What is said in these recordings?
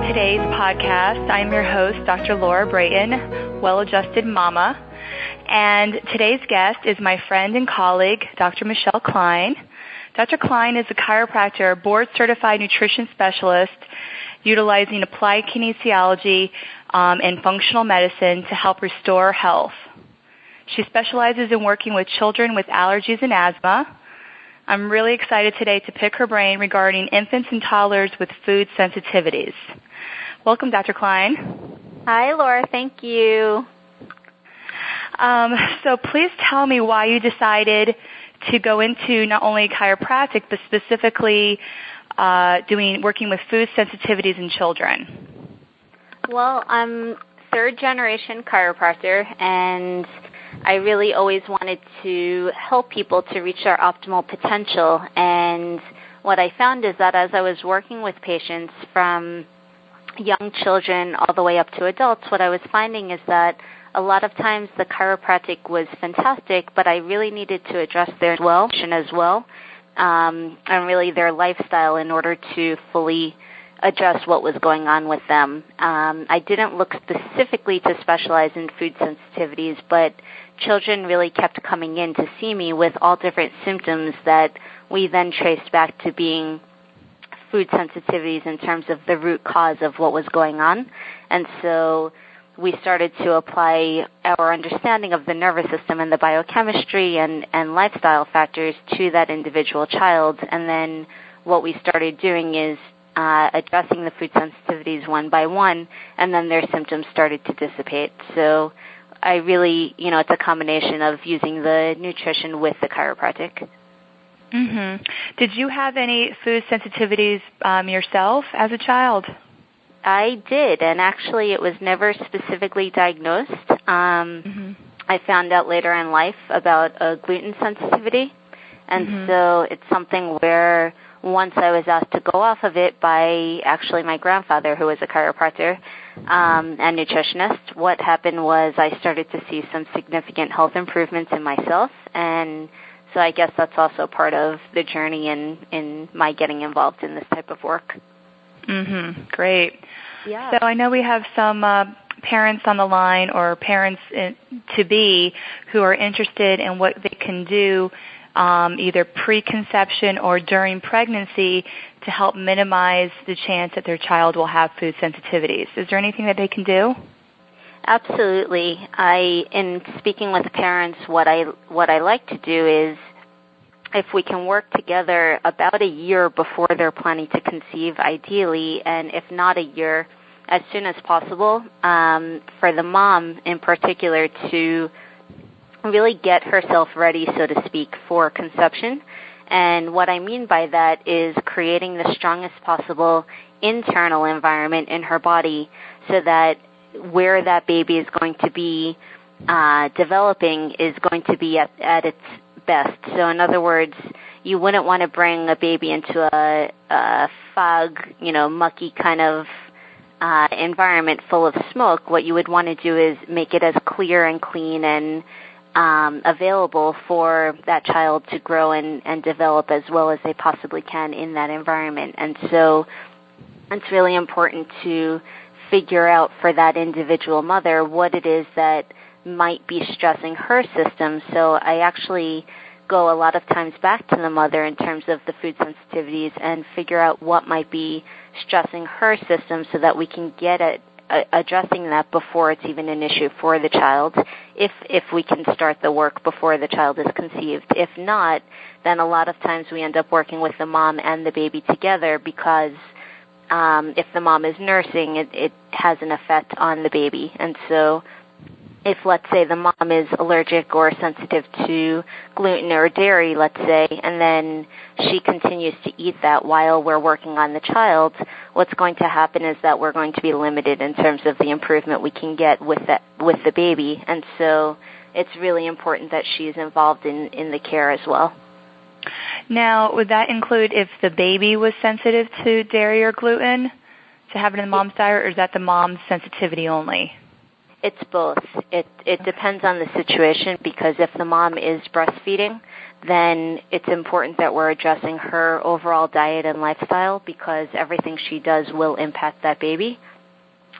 today's podcast. I'm your host, Dr. Laura Brayton, well-adjusted mama. And today's guest is my friend and colleague, Dr. Michelle Klein. Dr. Klein is a chiropractor, board-certified nutrition specialist, utilizing applied kinesiology and functional medicine to help restore health. She specializes in working with children with allergies and asthma. I'm really excited today to pick her brain regarding infants and toddlers with food sensitivities. Welcome, Dr. Klein. Hi, Laura. Thank you. So please tell me why you decided to go into not only chiropractic, but specifically working with food sensitivities in children. Well, I'm third-generation chiropractor, and I really always wanted to help people to reach their optimal potential. And what I found is that as I was working with patients from young children all the way up to adults, what I was finding is that a lot of times the chiropractic was fantastic, but I really needed to address their nutrition as well, and really their lifestyle in order to fully adjust what was going on with them. I didn't look specifically to specialize in food sensitivities, but children really kept coming in to see me with all different symptoms that we then traced back to being food sensitivities in terms of the root cause of what was going on. And so we started to apply our understanding of the nervous system and the biochemistry and lifestyle factors to that individual child. And then what we started doing is addressing the food sensitivities one by one, and then their symptoms started to dissipate. So I really, it's a combination of using the nutrition with the chiropractic. Mm-hmm. Did you have any food sensitivities yourself as a child? I did, and actually it was never specifically diagnosed. I found out later in life about a gluten sensitivity, and so it's something where once I was asked to go off of it by actually my grandfather, who was a chiropractor and nutritionist, what happened was I started to see some significant health improvements in myself, and so I guess that's also part of the journey in my getting involved in this type of work. Great. Yeah. So I know we have some parents on the line or parents to be who are interested in what they can do either preconception or during pregnancy to help minimize the chance that their child will have food sensitivities. Is there anything that they can do? Absolutely. In speaking with the parents, what I like to do is, if we can work together about a year before they're planning to conceive, ideally, and if not a year, as soon as possible, for the mom in particular to really get herself ready, so to speak, for conception. And what I mean by that is creating the strongest possible internal environment in her body so that where that baby is going to be developing is going to be at its best. So in other words, you wouldn't want to bring a baby into a fog, mucky kind of environment full of smoke. What you would want to do is make it as clear and clean and available for that child to grow and develop as well as they possibly can in that environment. And so it's really important to figure out for that individual mother what it is that might be stressing her system. So I actually go a lot of times back to the mother in terms of the food sensitivities and figure out what might be stressing her system so that we can get at addressing that before it's even an issue for the child, if we can start the work before the child is conceived. If not, then a lot of times we end up working with the mom and the baby together because if the mom is nursing, it has an effect on the baby. And so if, let's say, the mom is allergic or sensitive to gluten or dairy, let's say, and then she continues to eat that while we're working on the child, what's going to happen is that we're going to be limited in terms of the improvement we can get with the baby. And so it's really important that she's involved in the care as well. Now, would that include if the baby was sensitive to dairy or gluten, to have it in the mom's diet, or is that the mom's sensitivity only? It's both. It depends on the situation, because if the mom is breastfeeding, then it's important that we're addressing her overall diet and lifestyle, because everything she does will impact that baby.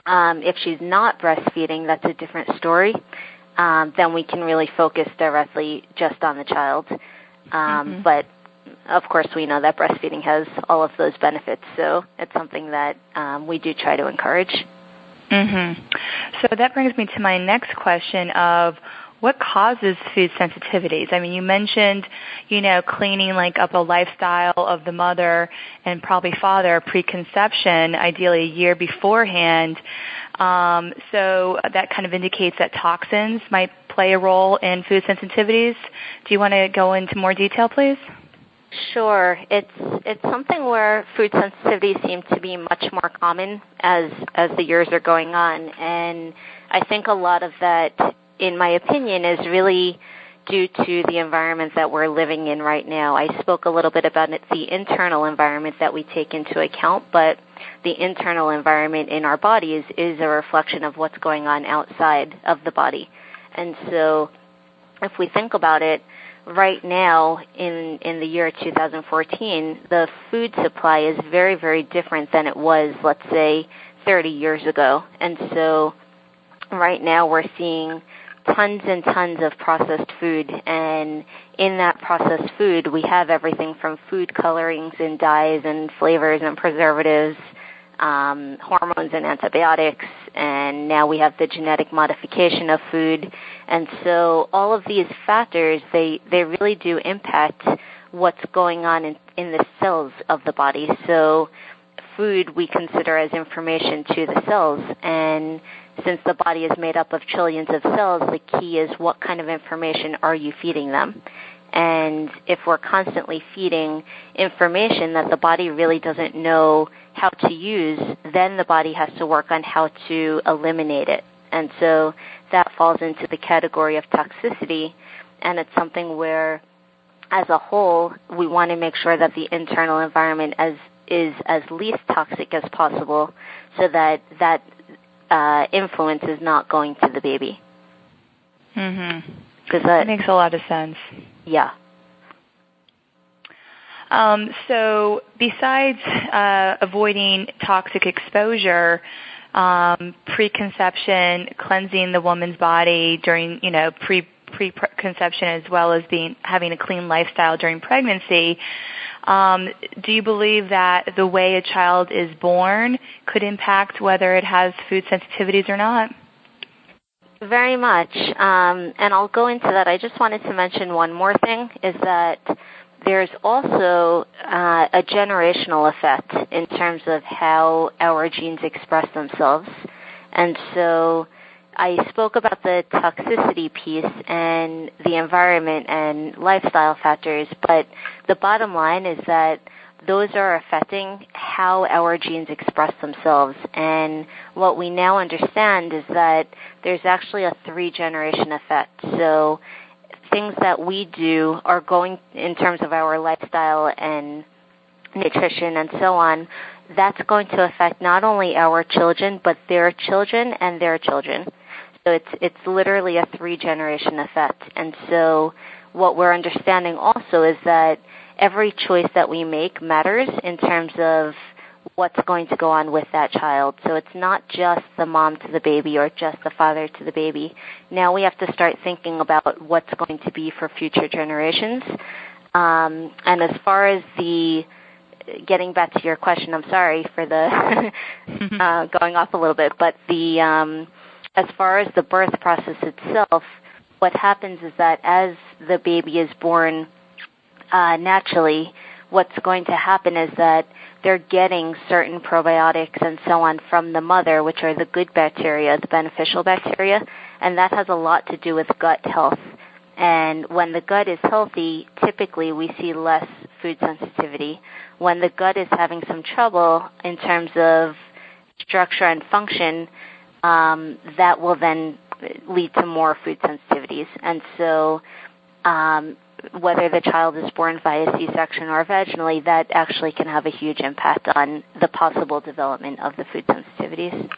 If she's not breastfeeding, that's a different story. Then we can really focus directly just on the child. But, of course, we know that breastfeeding has all of those benefits, so it's something that we do try to encourage. So that brings me to my next question of what causes food sensitivities? I mean, you mentioned, cleaning up a lifestyle of the mother and probably father pre-conception, ideally a year beforehand. So that kind of indicates that toxins might play a role in food sensitivities. Do you want to go into more detail, please? Sure. It's something where food sensitivities seem to be much more common as the years are going on, and I think a lot of that, in my opinion, is really due to the environment that we're living in right now. I spoke a little bit about the internal environment that we take into account, but the internal environment in our bodies is a reflection of what's going on outside of the body. And so if we think about it, right now in the year 2014, the food supply is very, very different than it was, let's say, 30 years ago. And so right now we're seeing tons and tons of processed food, and in that processed food we have everything from food colorings and dyes and flavors and preservatives, hormones and antibiotics, and now we have the genetic modification of food. And so all of these factors, they really do impact what's going on in the cells of the body. So food we consider as information to the cells, and since the body is made up of trillions of cells, the key is what kind of information are you feeding them. And if we're constantly feeding information that the body really doesn't know how to use, then the body has to work on how to eliminate it. And so that falls into the category of toxicity, and it's something where, as a whole, we want to make sure that the internal environment is as least toxic as possible, so that influence is not going to the baby. That makes a lot of sense. Yeah. So besides avoiding toxic exposure, preconception, cleansing the woman's body during, pre-conception, as well as having a clean lifestyle during pregnancy, do you believe that the way a child is born could impact whether it has food sensitivities or not? Very much. And I'll go into that. I just wanted to mention one more thing, is that there's also a generational effect in terms of how our genes express themselves. And so I spoke about the toxicity piece and the environment and lifestyle factors, but the bottom line is that those are affecting how our genes express themselves. And what we now understand is that there's actually a 3-generation effect. So things that we do are going, in terms of our lifestyle and nutrition and so on, that's going to affect not only our children, but their children and their children. So it's literally a 3-generation effect. And so what we're understanding also is that every choice that we make matters in terms of what's going to go on with that child. So it's not just the mom to the baby or just the father to the baby. Now we have to start thinking about what's going to be for future generations. And as far as getting back to your question, I'm sorry for the going off a little bit, but as far as the birth process itself, what happens is that as the baby is born naturally, what's going to happen is that they're getting certain probiotics and so on from the mother, which are the good bacteria, the beneficial bacteria, and that has a lot to do with gut health. And when the gut is healthy, typically we see less food sensitivity. When the gut is having some trouble in terms of structure and function, that will then lead to more food sensitivities. And so whether the child is born via C-section or vaginally, that actually can have a huge impact on the possible development of the food sensitivities.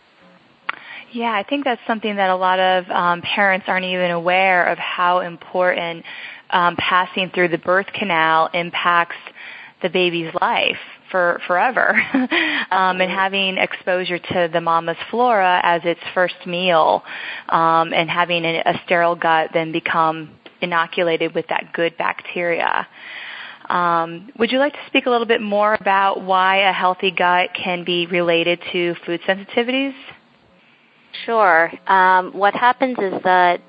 Yeah, I think that's something that a lot of parents aren't even aware of, how important passing through the birth canal impacts the baby's life for forever. And having exposure to the mama's flora as its first meal, and having a sterile gut then become inoculated with that good bacteria. Would you like to speak a little bit more about why a healthy gut can be related to food sensitivities? Sure. What happens is that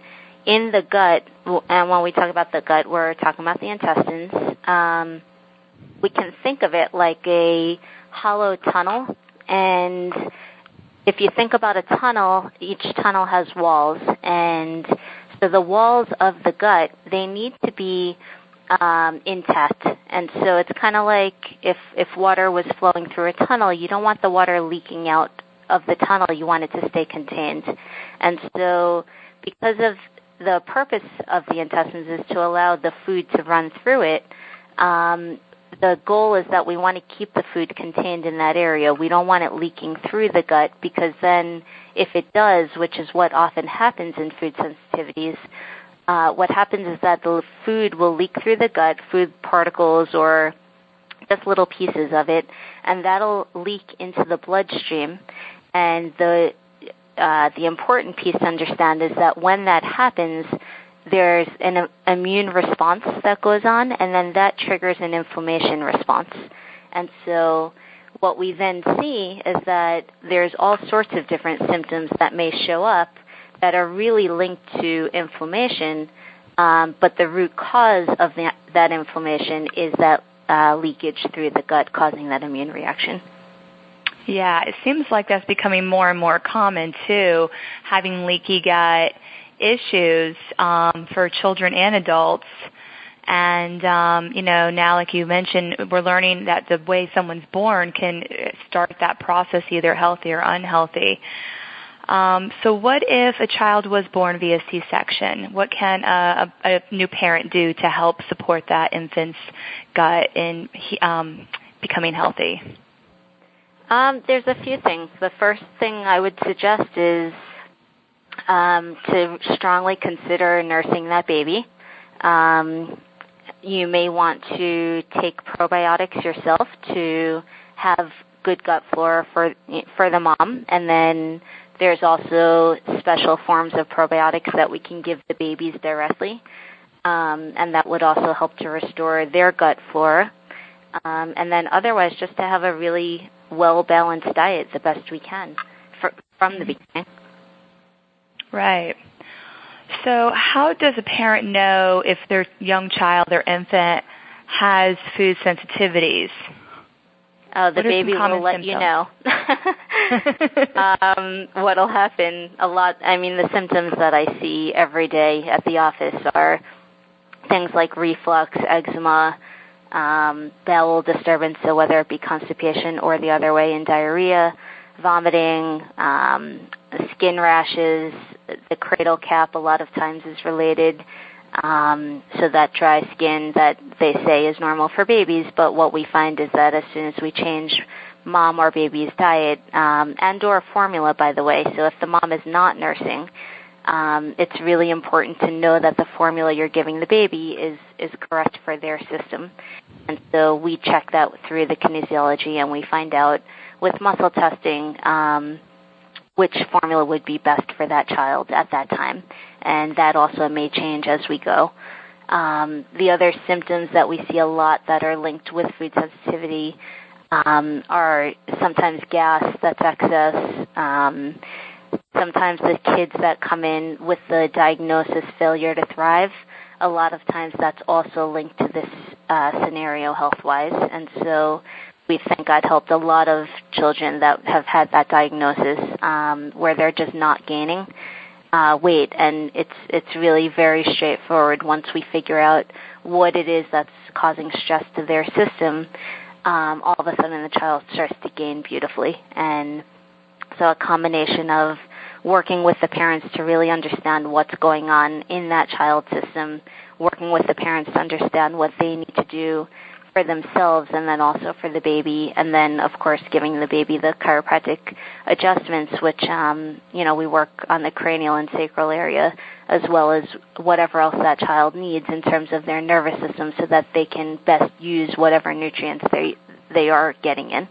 in the gut, and when we talk about the gut, we're talking about the intestines, we can think of it like a hollow tunnel. And if you think about a tunnel, each tunnel has walls. And so the walls of the gut, they need to be intact. And so it's kind of like if water was flowing through a tunnel, you don't want the water leaking out of the tunnel. You want it to stay contained. And so because of the purpose of the intestines is to allow the food to run through it, the goal is that we want to keep the food contained in that area. We don't want it leaking through the gut, because then if it does, which is what often happens in food sensitivities, what happens is that the food will leak through the gut, food particles or just little pieces of it, and that'll leak into the bloodstream. And the important piece to understand is that when that happens, there's an immune response that goes on, and then that triggers an inflammation response. And so what we then see is that there's all sorts of different symptoms that may show up that are really linked to inflammation, but the root cause of that inflammation is that leakage through the gut causing that immune reaction. Yeah, it seems like that's becoming more and more common, too, having leaky gut issues for children and adults. And, now, like you mentioned, we're learning that the way someone's born can start that process either healthy or unhealthy. So what if a child was born via C-section? What can a new parent do to help support that infant's gut in becoming healthy? There's a few things. The first thing I would suggest is to strongly consider nursing that baby. You may want to take probiotics yourself to have good gut flora for the mom, and then there's also special forms of probiotics that we can give the babies directly, and that would also help to restore their gut flora. And then otherwise, just to have a really well-balanced diet the best we can from the beginning. Right. So how does a parent know if their young child, their infant, has food sensitivities? Oh, the baby will let you know. What'll happen a lot, the symptoms that I see every day at the office are things like reflux, eczema, bowel disturbance, so whether it be constipation or the other way in diarrhea, vomiting, skin rashes. The cradle cap a lot of times is related, so that dry skin that they say is normal for babies, but what we find is that as soon as we change mom or baby's diet, and or formula, by the way, so if the mom is not nursing, it's really important to know that the formula you're giving the baby is correct for their system. And so we check that through the kinesiology, and we find out with muscle testing which formula would be best for that child at that time. And that also may change as we go. The other symptoms that we see a lot that are linked with food sensitivity are sometimes gas that's excess, sometimes the kids that come in with the diagnosis failure to thrive. A lot of times that's also linked to this scenario health-wise. And so we think God helped a lot of children that have had that diagnosis where they're just not gaining weight. And it's really very straightforward. Once we figure out what it is that's causing stress to their system, all of a sudden the child starts to gain beautifully. And so a combination of working with the parents to really understand what's going on in that child's system, working with the parents to understand what they need to do for themselves and then also for the baby, and then, of course, giving the baby the chiropractic adjustments, which, we work on the cranial and sacral area as well as whatever else that child needs in terms of their nervous system so that they can best use whatever nutrients they are getting in.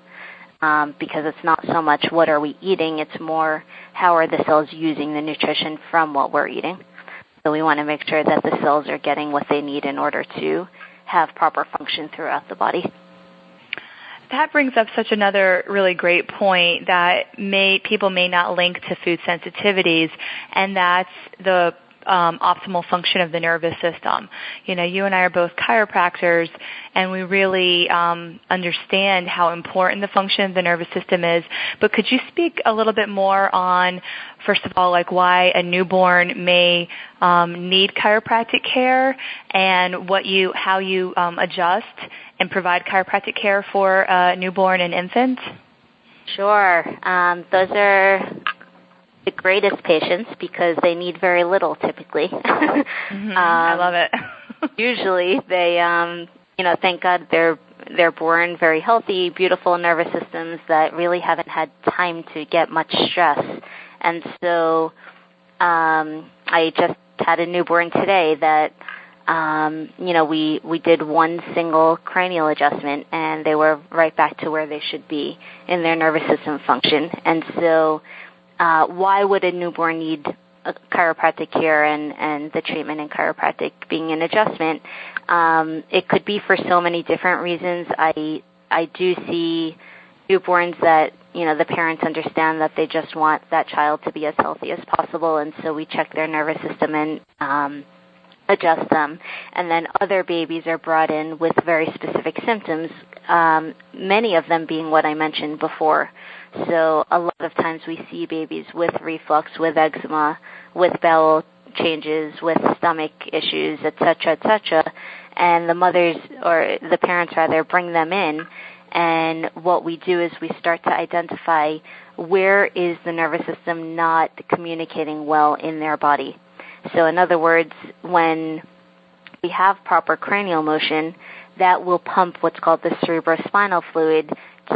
Because it's not so much what are we eating, it's more how are the cells using the nutrition from what we're eating. So we want to make sure that the cells are getting what they need in order to have proper function throughout the body. That brings up such another really great point that people may not link to food sensitivities, and that's the optimal function of the nervous system. You and I are both chiropractors, and we really understand how important the function of the nervous system is. But could you speak a little bit more on, first of all, like why a newborn may need chiropractic care, and how you adjust and provide chiropractic care for newborn and infant? Sure. Those are the greatest patients because they need very little typically. I love it. Usually they, thank God they're born very healthy, beautiful nervous systems that really haven't had time to get much stress. And so I just had a newborn today that, we did one single cranial adjustment and they were right back to where they should be in their nervous system function. And so why would a newborn need chiropractic care and the treatment in chiropractic being an adjustment? It could be for so many different reasons. I do see newborns that, the parents understand that they just want that child to be as healthy as possible, and so we check their nervous system and adjust them. And then other babies are brought in with very specific symptoms, many of them being what I mentioned before. So a lot of times we see babies with reflux, with eczema, with bowel changes, with stomach issues, et cetera, and the mothers, or the parents rather, bring them in, and what we do is we start to identify where is the nervous system not communicating well in their body. So in other words, when we have proper cranial motion, that will pump what's called the cerebrospinal fluid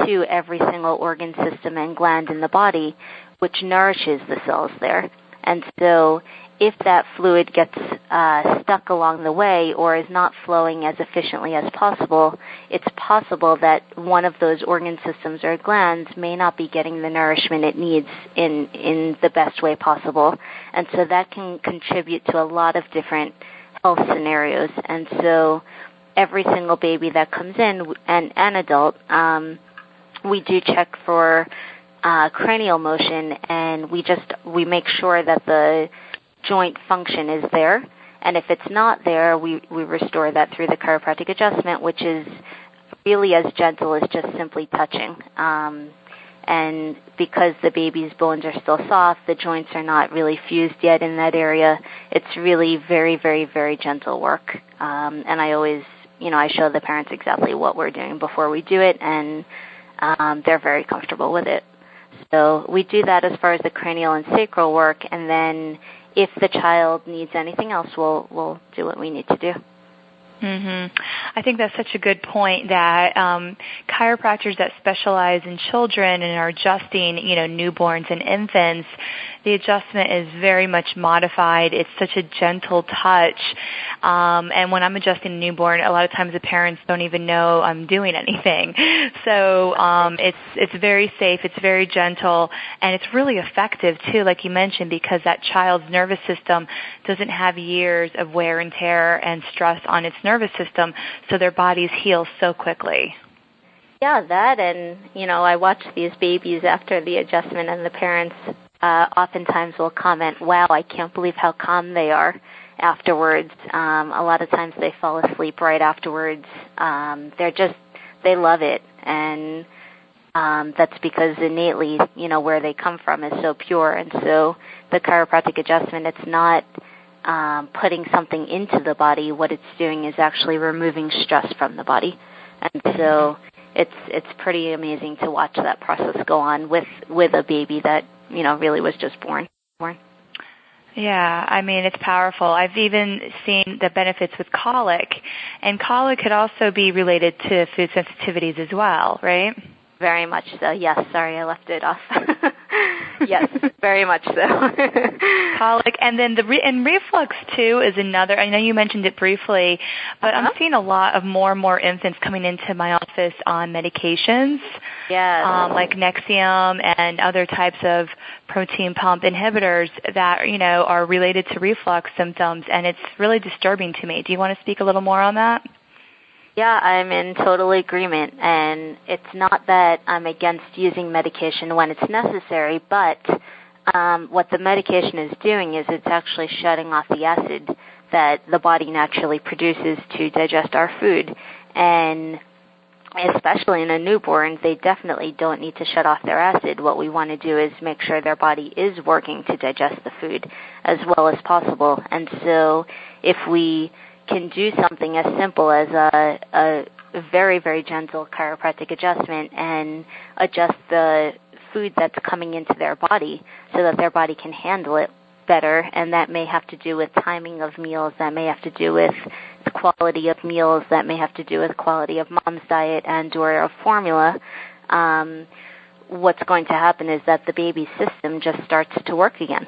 to every single organ system and gland in the body, which nourishes the cells there. And so if that fluid gets stuck along the way or is not flowing as efficiently as possible, it's possible that one of those organ systems or glands may not be getting the nourishment it needs in the best way possible. And so that can contribute to a lot of different health scenarios. And so every single baby that comes in, and an adult, we do check for cranial motion, and we make sure that the joint function is there. And if it's not there, we restore that through the chiropractic adjustment, which is really as gentle as just simply touching. And because the baby's bones are still soft, the joints are not really fused yet in that area, it's really very, very, very gentle work. And I always, I show the parents exactly what we're doing before we do it, and they're very comfortable with it. So we do that as far as the cranial and sacral work, and then if the child needs anything else, we'll do what we need to do. I think that's such a good point that chiropractors that specialize in children and are adjusting, newborns and infants, the adjustment is very much modified. It's such a gentle touch. And when I'm adjusting a newborn, a lot of times the parents don't even know I'm doing anything. So it's very safe, it's very gentle, and it's really effective too, like you mentioned, because that child's nervous system doesn't have years of wear and tear and stress on its nervous system, so their bodies heal so quickly. Yeah, that, and, I watch these babies after the adjustment, and the parents oftentimes will comment, wow, I can't believe how calm they are afterwards. A lot of times they fall asleep right afterwards. They love it, and that's because innately, where they come from is so pure, and so the chiropractic adjustment, it's not putting something into the body. What it's doing is actually removing stress from the body. And so it's pretty amazing to watch that process go on with a baby that, really was just born. Yeah, I mean, it's powerful. I've even seen the benefits with colic, and colic could also be related to food sensitivities as well, right? Very much so. Yes. Sorry, I left it off. Yes, very much so. Colic, and then and reflux too is another. I know you mentioned it briefly, but I'm seeing a lot of more and more infants coming into my office on medications, like Nexium and other types of protein pump inhibitors that are related to reflux symptoms, and it's really disturbing to me. Do you want to speak a little more on that? Yeah, I'm in total agreement, and it's not that I'm against using medication when it's necessary, but what the medication is doing is it's actually shutting off the acid that the body naturally produces to digest our food, and especially in a newborn, they definitely don't need to shut off their acid. What we want to do is make sure their body is working to digest the food as well as possible, and so if we can do something as simple as a very, very gentle chiropractic adjustment and adjust the food that's coming into their body so that their body can handle it better, and that may have to do with timing of meals, that may have to do with the quality of meals, that may have to do with quality of mom's diet and or of formula, what's going to happen is that the baby's system just starts to work again.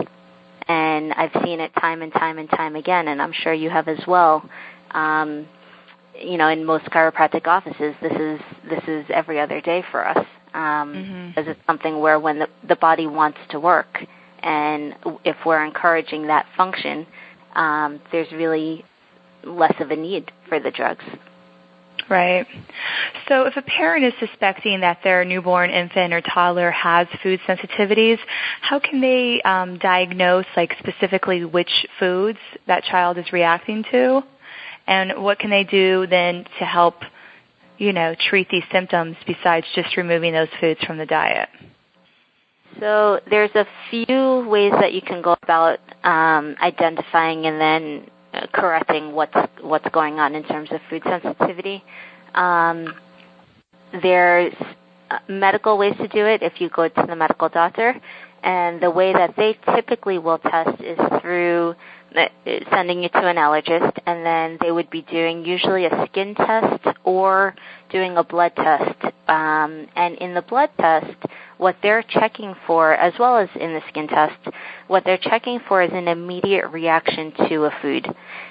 And I've seen it time and time and time again, and I'm sure you have as well. In most chiropractic offices, this is every other day for us, because it's something where when the body wants to work, and if we're encouraging that function, there's really less of a need for the drugs. Right. So if a parent is suspecting that their newborn infant or toddler has food sensitivities, how can they diagnose, specifically which foods that child is reacting to? And what can they do then to help, treat these symptoms besides just removing those foods from the diet? So there's a few ways that you can go about identifying and then correcting what's going on in terms of food sensitivity. There's medical ways to do it if you go to the medical doctor, and the way that they typically will test is through sending you to an allergist, and then they would be doing usually a skin test or doing a blood test. And in the blood test, what they're checking for, as well as in the skin test, what they're checking for is an immediate reaction to a food.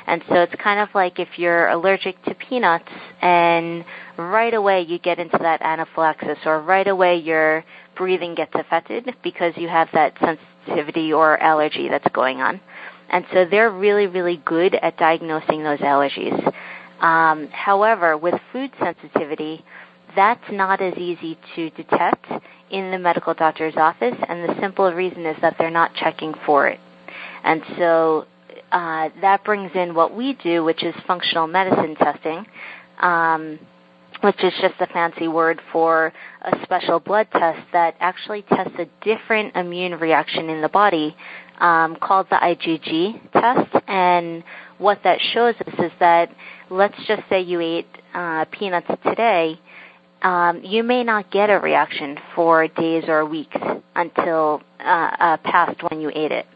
And so it's kind of like if you're allergic to peanuts and right away you get into that anaphylaxis, or right away your breathing gets affected because you have that sensitivity or allergy that's going on. And so they're really, really good at diagnosing those allergies. However, with food sensitivity, that's not as easy to detect in the medical doctor's office, and the simple reason is that they're not checking for it. And so that brings in what we do, which is functional medicine testing, which is just a fancy word for a special blood test that actually tests a different immune reaction in the body called the IgG test. And what that shows us is that, let's just say you ate peanuts today, you may not get a reaction for days or weeks until past when you ate it.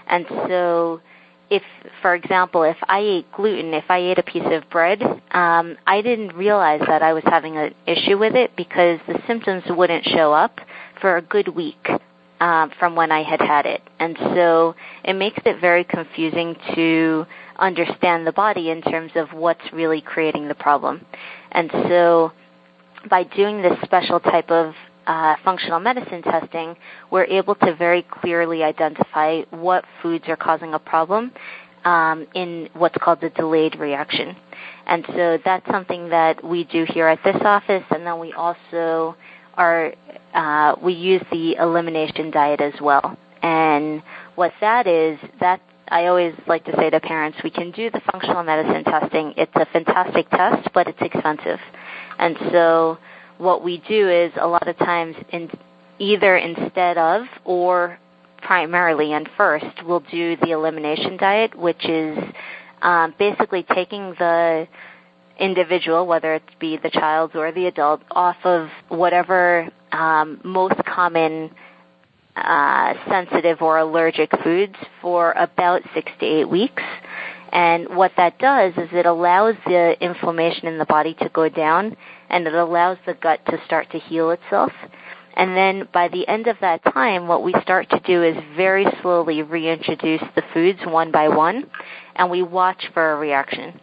And so if, for example, if I ate gluten, if I ate a piece of bread, I didn't realize that I was having an issue with it because the symptoms wouldn't show up for a good week from when I had it. And so it makes it very confusing to understand the body in terms of what's really creating the problem. And so by doing this special type of functional medicine testing, we're able to very clearly identify what foods are causing a problem in what's called the delayed reaction. And so that's something that we do here at this office, and then we also we use the elimination diet as well. And what that is, that I always like to say to parents, we can do the functional medicine testing. It's a fantastic test, but it's expensive. And so what we do is a lot of times either instead of or primarily and first we'll do the elimination diet, which is basically taking the individual, whether it be the child or the adult, off of whatever most common sensitive or allergic foods for about 6 to 8 weeks. And what that does is it allows the inflammation in the body to go down, and it allows the gut to start to heal itself. And then by the end of that time, what we start to do is very slowly reintroduce the foods one by one, and we watch for a reaction.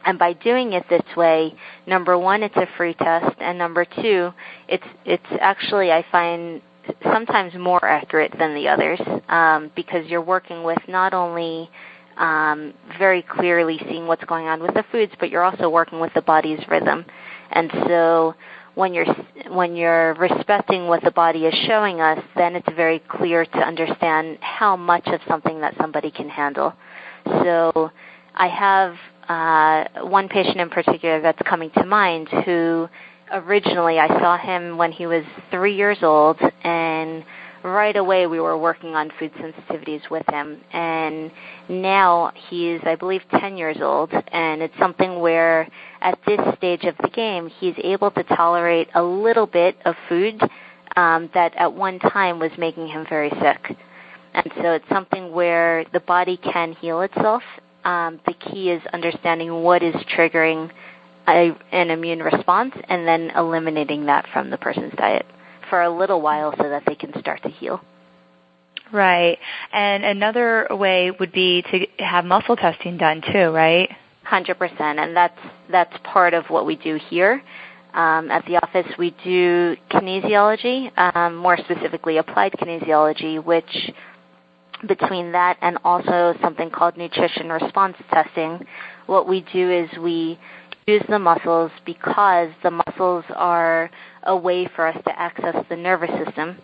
And by doing it this way, number one, it's a free test, and number two, it's actually, I find, sometimes more accurate than the others, because you're working with not only very clearly seeing what's going on with the foods, but you're also working with the body's rhythm. And so when you're respecting what the body is showing us, then it's very clear to understand how much of something that somebody can handle. So I have one patient in particular that's coming to mind who originally I saw him when he was 3 years old, and right away we were working on food sensitivities with him. And now he's, I believe, 10 years old, and it's something where at this stage of the game he's able to tolerate a little bit of food that at one time was making him very sick. And so it's something where the body can heal itself. The key is understanding what is triggering an immune response and then eliminating that from the person's diet for a little while so that they can start to heal. Right. And another way would be to have muscle testing done too, right? 100%. And that's part of what we do here. At the office, we do kinesiology, more specifically applied kinesiology, which between that and also something called nutrition response testing, what we do is we use the muscles because the muscles are a way for us to access the nervous system,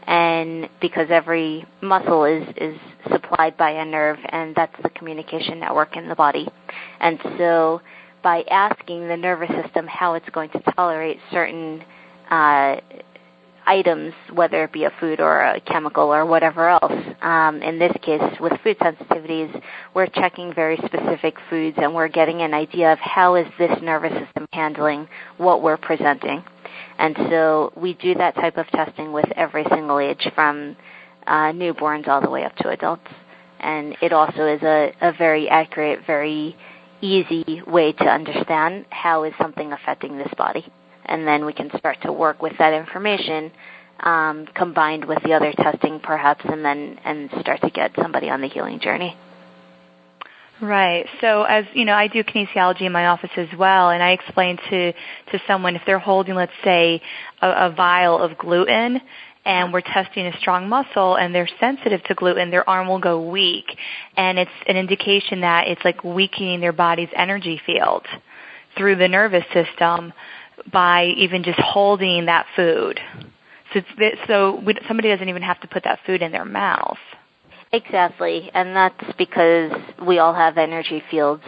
and because every muscle is supplied by a nerve, and that's the communication network in the body. And so by asking the nervous system how it's going to tolerate certain items, whether it be a food or a chemical or whatever else. In this case, with food sensitivities, we're checking very specific foods, and we're getting an idea of how is this nervous system handling what we're presenting. And so we do that type of testing with every single age, from newborns all the way up to adults. And it also is a very accurate, very easy way to understand how is something affecting this body. And then we can start to work with that information combined with the other testing perhaps, and start to get somebody on the healing journey. Right. So as you know, I do kinesiology in my office as well, and I explain to someone if they're holding, let's say, a vial of gluten, and we're testing a strong muscle and they're sensitive to gluten, their arm will go weak. And it's an indication that it's like weakening their body's energy field through the nervous system by even just holding that food. Somebody doesn't even have to put that food in their mouth. Exactly, and that's because we all have energy fields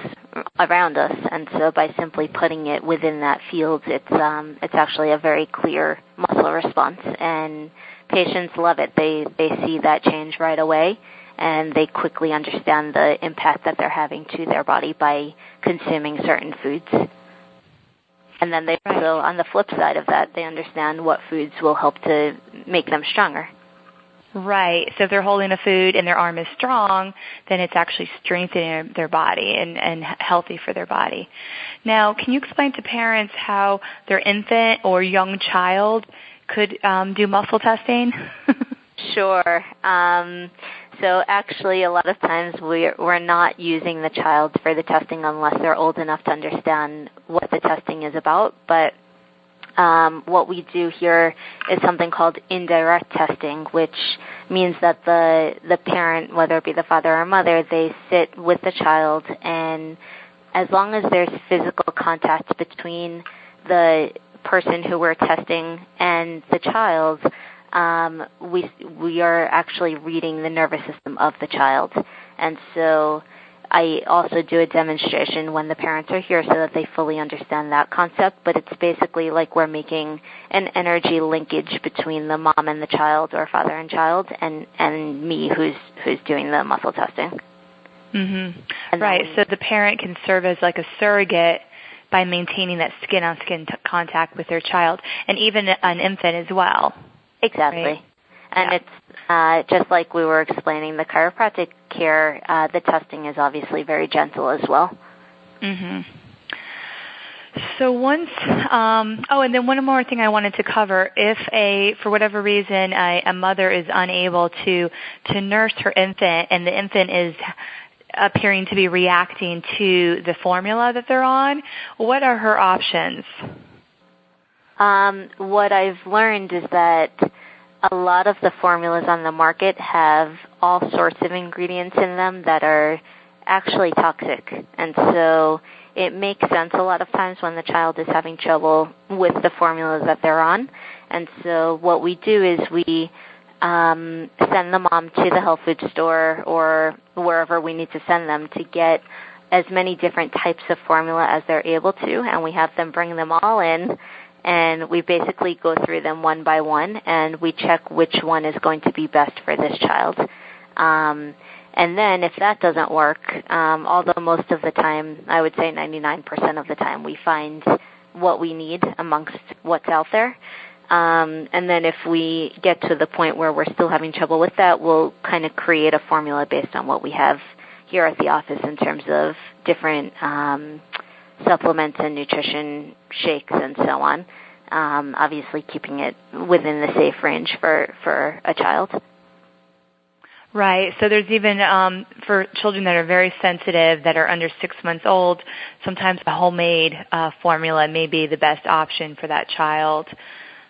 around us, and so by simply putting it within that field, it's actually a very clear muscle response, and patients love it. They see that change right away, and they quickly understand the impact that they're having to their body by consuming certain foods. And then they also, on the flip side of that, they understand what foods will help to make them stronger. Right. So if they're holding a food and their arm is strong, then it's actually strengthening their body and healthy for their body. Now, can you explain to parents how their infant or young child could do muscle testing? Sure. So actually, a lot of times we're not using the child for the testing unless they're old enough to understand what the testing is about. But what we do here is something called indirect testing, which means that the parent, whether it be the father or mother, they sit with the child, and as long as there's physical contact between the person who we're testing and the child, we are actually reading the nervous system of the child. And so I also do a demonstration when the parents are here so that they fully understand that concept, but it's basically like we're making an energy linkage between the mom and the child, or father and child, and me who's doing the muscle testing. Mm-hmm. Right, so the parent can serve as like a surrogate by maintaining that skin-on-skin contact with their child, and even an infant as well. Exactly. Right? And it's just like we were explaining, the chiropractic care, the testing is obviously very gentle as well. Mm-hmm. So once, and then one more thing I wanted to cover. If for whatever reason, a mother is unable to nurse her infant and the infant is appearing to be reacting to the formula that they're on, what are her options? What I've learned is that a lot of the formulas on the market have all sorts of ingredients in them that are actually toxic. And so it makes sense a lot of times when the child is having trouble with the formulas that they're on. And so what we do is we send the mom to the health food store or wherever we need to send them to get as many different types of formula as they're able to, and we have them bring them all in, and we basically go through them one by one, and we check which one is going to be best for this child. And then if that doesn't work, although most of the time, I would say 99% of the time, we find what we need amongst what's out there. And then if we get to the point where we're still having trouble with that, we'll kind of create a formula based on what we have here at the office in terms of different supplements and nutrition shakes and so on, obviously keeping it within the safe range for a child. Right. So there's even, for children that are very sensitive, that are under 6 months old, sometimes the homemade formula may be the best option for that child.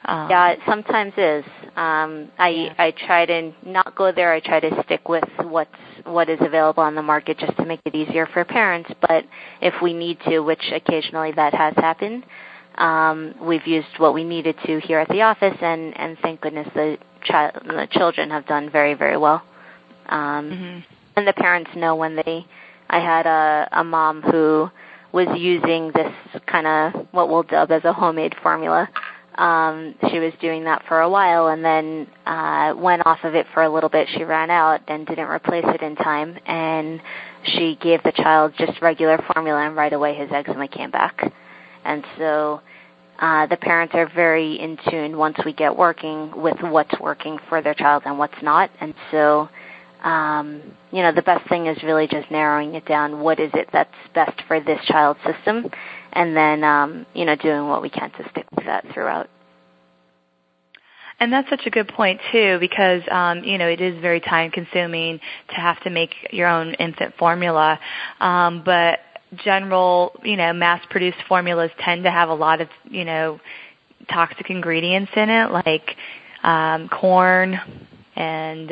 Yeah, it sometimes is. I try to not go there. I try to stick with what is available on the market just to make it easier for parents. But if we need to, which occasionally that has happened, we've used what we needed to here at the office, and thank goodness the children have done very, very well. And the parents know when I had a mom who was using this kind of what we'll dub as a homemade formula. She was doing that for a while and then went off of it for a little bit. She ran out and didn't replace it in time, and she gave the child just regular formula, and right away his eczema came back. And so the parents are very in tune once we get working with what's working for their child and what's not. And so the best thing is really just narrowing it down. What is it that's best for this child's system? And then, doing what we can to stick with that throughout. And that's such a good point, too, because, it is very time-consuming to have to make your own infant formula. But general, mass-produced formulas tend to have a lot of, toxic ingredients in it, like corn and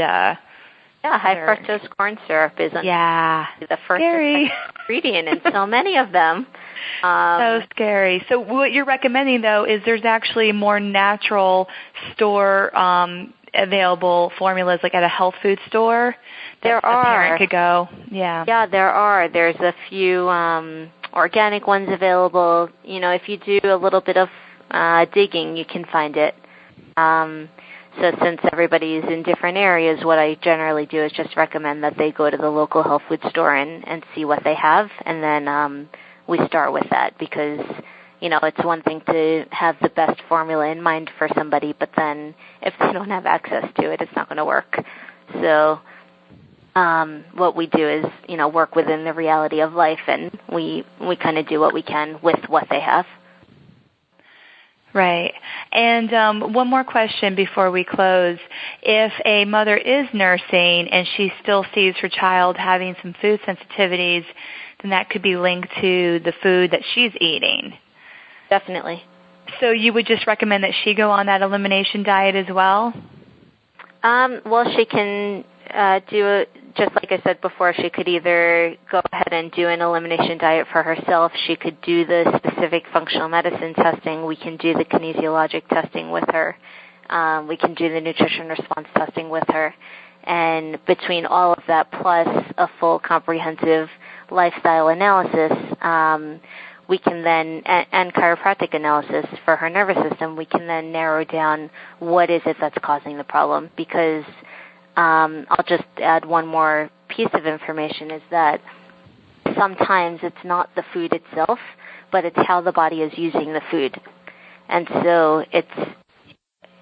high fructose corn syrup is the first ingredient in so many of them. So scary. So what you're recommending, though, is there's actually more natural store available formulas, like at a health food store. There are. A parent could go. Yeah. Yeah, there are. There's a few organic ones available. If you do a little bit of digging, you can find it. So since everybody is in different areas, what I generally do is just recommend that they go to the local health food store and see what they have, and then we start with that because, it's one thing to have the best formula in mind for somebody, but then if they don't have access to it, it's not going to work. So what we do is, work within the reality of life, and we kind of do what we can with what they have. Right. And one more question before we close. If a mother is nursing and she still sees her child having some food sensitivities, then that could be linked to the food that she's eating. Definitely. So you would just recommend that she go on that elimination diet as well? Well, she can do it. Just like I said before, she could either go ahead and do an elimination diet for herself. She could do the specific functional medicine testing. We can do the kinesiologic testing with her. We can do the nutrition response testing with her. And between all of that plus a full comprehensive lifestyle analysis, we can then, and chiropractic analysis for her nervous system, we can then narrow down what is it that's causing the problem. Because I'll just add one more piece of information is that sometimes it's not the food itself, but it's how the body is using the food. And so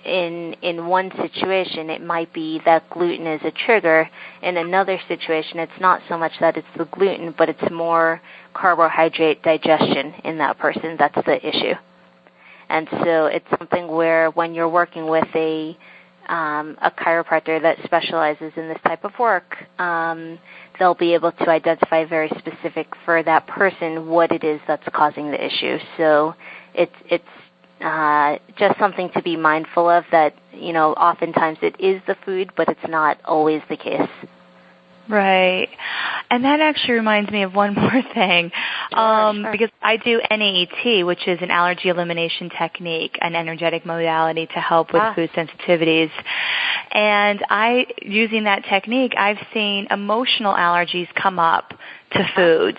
in one situation, it might be that gluten is a trigger. In another situation, it's not so much that it's the gluten, but it's more carbohydrate digestion in that person. That's the issue. And so it's something where when you're working with a chiropractor that specializes in this type of work, they'll be able to identify very specific for that person what it is that's causing the issue. So it's just something to be mindful of, that, oftentimes it is the food, but it's not always the case. Right. And that actually reminds me of one more thing, Sure. because I do NAET, which is an allergy elimination technique, an energetic modality to help with food sensitivities. And using that technique, I've seen emotional allergies come up to foods.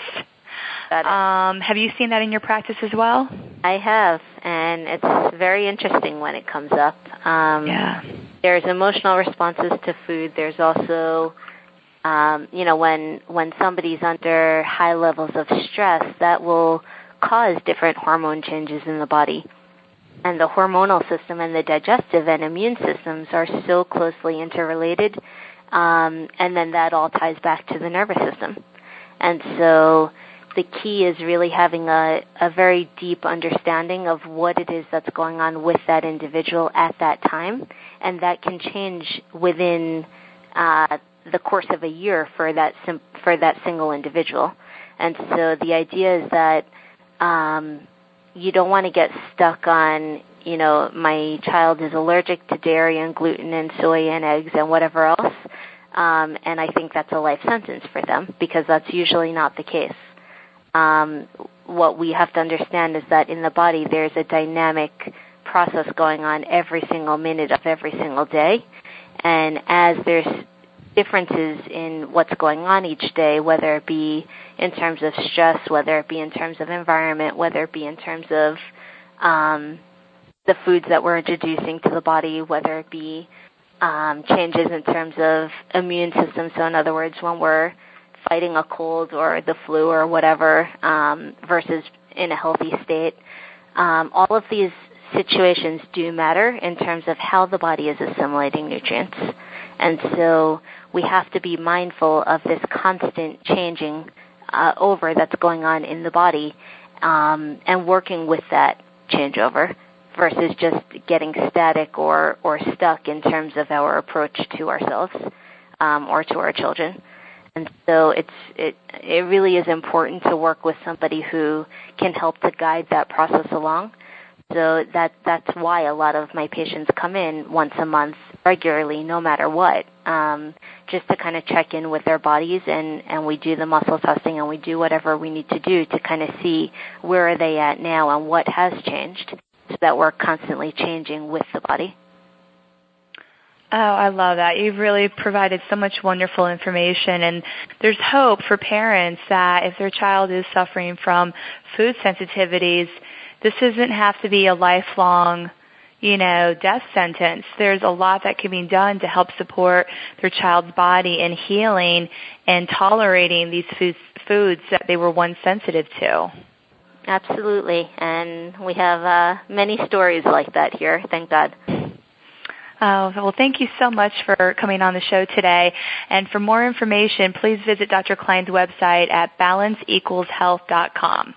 Have you seen that in your practice as well? I have, and it's very interesting when it comes up. There's emotional responses to food. There's also when somebody's under high levels of stress, that will cause different hormone changes in the body. And the hormonal system and the digestive and immune systems are so closely interrelated, and then that all ties back to the nervous system. And so the key is really having a very deep understanding of what it is that's going on with that individual at that time, and that can change within the course of a year for that single individual. And so the idea is that you don't want to get stuck on, my child is allergic to dairy and gluten and soy and eggs and whatever else, and I think that's a life sentence for them, because that's usually not the case. What we have to understand is that in the body there's a dynamic process going on every single minute of every single day, and as there's differences in what's going on each day, whether it be in terms of stress, whether it be in terms of environment, whether it be in terms of the foods that we're introducing to the body, whether it be changes in terms of immune system. So in other words, when we're fighting a cold or the flu or whatever versus in a healthy state, all of these situations do matter in terms of how the body is assimilating nutrients. And so we have to be mindful of this constant changing over that's going on in the body, and working with that changeover versus just getting static or stuck in terms of our approach to ourselves or to our children. And so it really is important to work with somebody who can help to guide that process along. So that's why a lot of my patients come in once a month regularly, no matter what, just to kind of check in with their bodies, and we do the muscle testing, and we do whatever we need to do to kind of see where are they at now and what has changed, so that we're constantly changing with the body. Oh, I love that. You've really provided so much wonderful information, and there's hope for parents that if their child is suffering from food sensitivities, this doesn't have to be a lifelong, death sentence. There's a lot that can be done to help support their child's body in healing and tolerating these foods that they were once sensitive to. Absolutely, and we have many stories like that here, thank God. Oh, well, thank you so much for coming on the show today. And for more information, please visit Dr. Klein's website at balanceequalshealth.com.